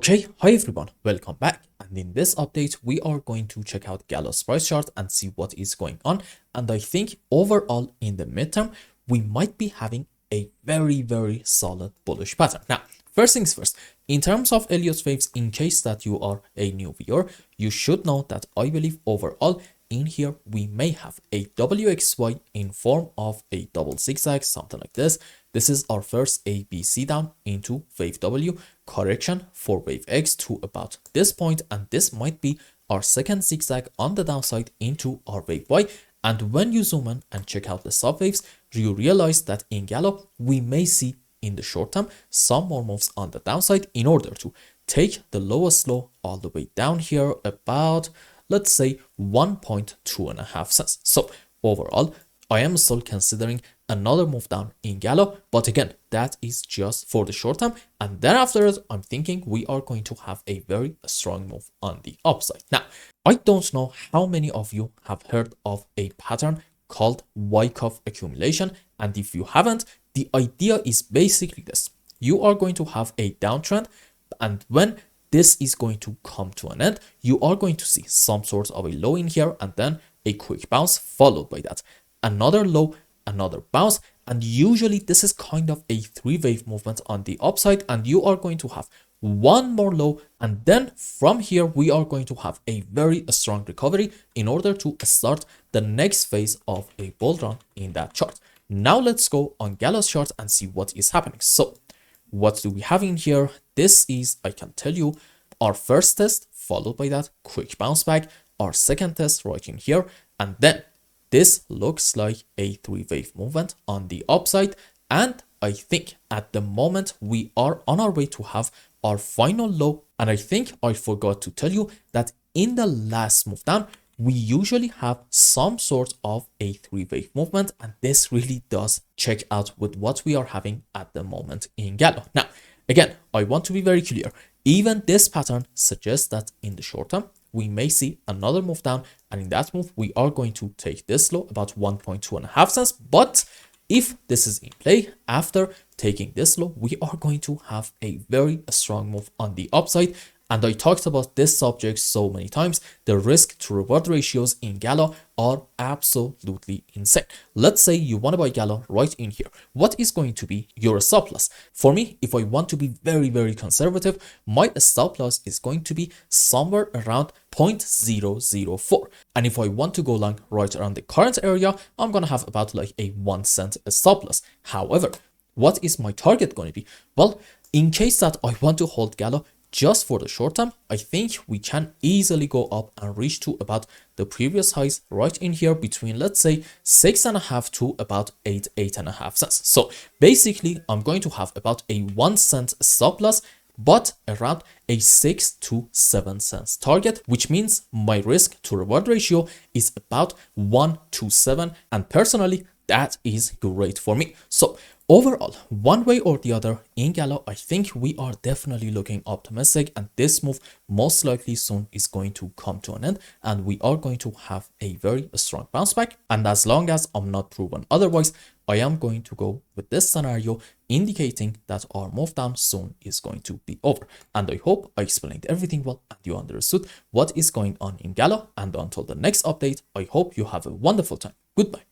Okay, hi everyone, welcome back. And in this update, we are going to check out GALA's price chart and see what is going on. And I think overall in the midterm, we might be having a very solid bullish pattern. Now, first things first, in terms of Elliott Waves, in case that you are a new viewer, you should know that I believe overall in here, we may have a WXY in form of a double zigzag, something like this. This is our first ABC down into wave W, correction for wave X to about this point, and this might be our second zigzag on the downside into our wave Y. And when you zoom in and check out the subwaves, you realize that in GALA, we may see in the short term some more moves on the downside in order to take the lowest low all the way down here about, let's say, 1.25 cents. So overall, I am still considering another move down in GALA, but again, that is just for the short term. And then after it, I'm thinking we are going to have a very strong move on the upside. Now, I don't know how many of you have heard of a pattern called Wyckoff accumulation. And if you haven't, the idea is basically this. You are going to have a downtrend, and when this is going to come to an end, you are going to see some sort of a low in here and then a quick bounce followed by that. Another low, another bounce, and usually this is kind of a three-wave movement on the upside, and you are going to have one more low, and then from here we are going to have a very strong recovery in order to start the next phase of a bull run in that chart. Now let's go on GALA's chart and see what is happening. So what do we have in here? This is, I can tell you, our first test followed by that quick bounce back, our second test right in here, and then this looks like a three-wave movement on the upside. And I think at the moment we are on our way to have our final low. And I think I forgot to tell you that in the last move down, we usually have some sort of a three-wave movement, and this really does check out with what we are having at the moment in GALA. Now, again, I want to be very clear. Even this pattern suggests that in the short term, we may see another move down, and in that move, we are going to take this low about 1.25 cents. But if this is in play, after taking this low, we are going to have a very strong move on the upside. And I talked about this subject so many times. The risk to reward ratios in GALA are absolutely insane. Let's say you want to buy GALA right in here. What is going to be your stop loss? For me, if I want to be very conservative, my stop loss is going to be somewhere around 0.004. And if I want to go long right around the current area, I'm going to have about like a 1 cent stop loss. However, what is my target going to be? Well, in case that I want to hold GALA just for the short term, I think we can easily go up and reach to about the previous highs right in here between, let's say, 6.5 to about 8.5 cents. So basically, I'm going to have about a 1 cent stop loss, but around a 6 to 7 cents target, which means my risk to reward ratio is about 1 to 7. And personally, that is great for me. So overall, one way or the other in GALA, I think we are definitely looking optimistic, and this move most likely soon is going to come to an end, and we are going to have a very strong bounce back. And as long as I'm not proven otherwise, I am going to go with this scenario indicating that our move down soon is going to be over. And I hope I explained everything well and you understood what is going on in GALA. And until the next update, I hope you have a wonderful time. Goodbye.